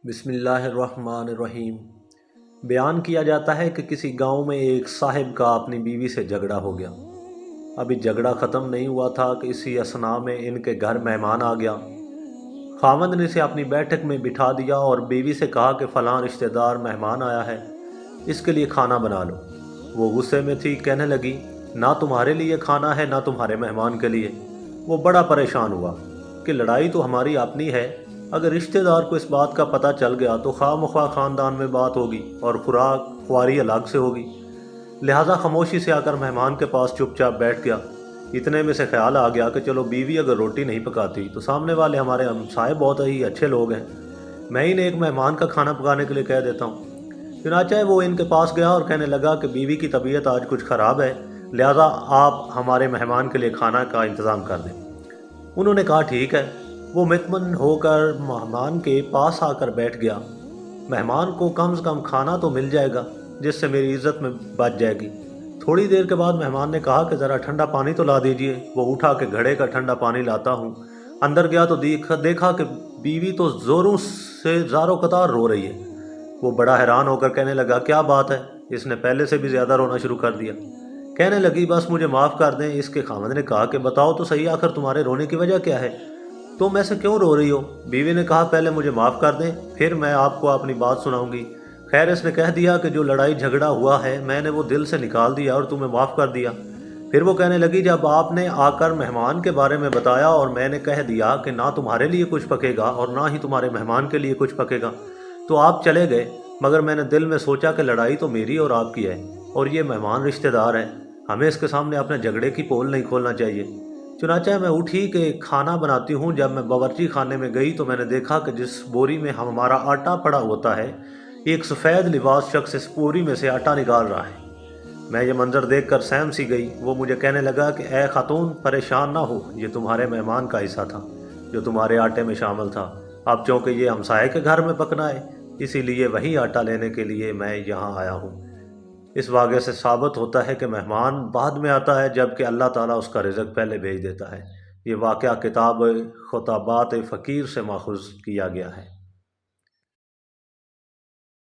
بسم اللہ الرحمن الرحیم۔ بیان کیا جاتا ہے کہ کسی گاؤں میں ایک صاحب کا اپنی بیوی سے جھگڑا ہو گیا۔ ابھی جھگڑا ختم نہیں ہوا تھا کہ اسی اثناء میں ان کے گھر مہمان آ گیا۔ خاوند نے اسے اپنی بیٹھک میں بٹھا دیا اور بیوی سے کہا کہ فلاں رشتہ دار مہمان آیا ہے، اس کے لیے کھانا بنا لو۔ وہ غصے میں تھی، کہنے لگی نہ تمہارے لیے کھانا ہے نہ تمہارے مہمان کے لیے۔ وہ بڑا پریشان ہوا کہ لڑائی تو ہماری اپنی ہے، اگر رشتہ دار کو اس بات کا پتہ چل گیا تو خواہ مخواہ خاندان میں بات ہوگی اور خوراک خواری الگ سے ہوگی۔ لہٰذا خاموشی سے آ کر مہمان کے پاس چپ چاپ بیٹھ گیا۔ اتنے میں سے خیال آ گیا کہ چلو بیوی اگر روٹی نہیں پکاتی تو سامنے والے ہمارے ہمسائے بہت ہی اچھے لوگ ہیں، میں انہیں ایک مہمان کا کھانا پکانے کے لیے کہہ دیتا ہوں۔ چنانچہ وہ ان کے پاس گیا اور کہنے لگا کہ بیوی کی طبیعت آج کچھ خراب ہے، لہٰذا آپ ہمارے مہمان کے لیے کھانا کا انتظام کر دیں۔ انہوں نے کہا ٹھیک ہے۔ وہ مطمئن ہو کر مہمان کے پاس آ کر بیٹھ گیا۔ مہمان کو کم سے کم کھانا تو مل جائے گا جس سے میری عزت میں بچ جائے گی۔ تھوڑی دیر کے بعد مہمان نے کہا کہ ذرا ٹھنڈا پانی تو لا دیجئے۔ وہ اٹھا کے گھڑے کا ٹھنڈا پانی لاتا ہوں۔ اندر گیا تو دیکھا کہ بیوی تو زوروں سے زاروں قطار رو رہی ہے۔ وہ بڑا حیران ہو کر کہنے لگا کیا بات ہے؟ اس نے پہلے سے بھی زیادہ رونا شروع کر دیا۔ کہنے لگی بس مجھے معاف کر دیں۔ اس کے خاوند نے کہا کہ بتاؤ تو صحیح، آخر تمہارے رونے کی وجہ کیا ہے؟ تم ایسے کیوں رو رہی ہو؟ بیوی نے کہا پہلے مجھے معاف کر دیں، پھر میں آپ کو اپنی بات سناؤں گی۔ خیر اس نے کہہ دیا کہ جو لڑائی جھگڑا ہوا ہے میں نے وہ دل سے نکال دیا اور تمہیں معاف کر دیا۔ پھر وہ کہنے لگی جب آپ نے آ کر مہمان کے بارے میں بتایا اور میں نے کہہ دیا کہ نہ تمہارے لیے کچھ پکے گا اور نہ ہی تمہارے مہمان کے لیے کچھ پکے گا تو آپ چلے گئے، مگر میں نے دل میں سوچا کہ لڑائی تو میری اور آپ کی ہے اور یہ مہمان رشتہ دار ہے، ہمیں اس کے سامنے اپنے جھگڑے کی پول نہیں کھولنا چاہیے۔ چنانچہ میں اٹھی کہ کھانا بناتی ہوں۔ جب میں باورچی خانے میں گئی تو میں نے دیکھا کہ جس بوری میں ہمارا آٹا پڑا ہوتا ہے، ایک سفید لباس شخص اس بوری میں سے آٹا نکال رہا ہے۔ میں یہ منظر دیکھ کر سہم سی گئی۔ وہ مجھے کہنے لگا کہ اے خاتون پریشان نہ ہو، یہ تمہارے مہمان کا حصہ تھا جو تمہارے آٹے میں شامل تھا۔ اب چونکہ یہ ہمسائے کے گھر میں پکنا ہے اسی لیے وہی آٹا لینے کے لیے میں یہاں آیا ہوں۔ اس واقعے سے ثابت ہوتا ہے کہ مہمان بعد میں آتا ہے جبکہ اللہ تعالیٰ اس کا رزق پہلے بھیج دیتا ہے۔ یہ واقعہ کتاب خطابات فقیر سے ماخوذ کیا گیا ہے۔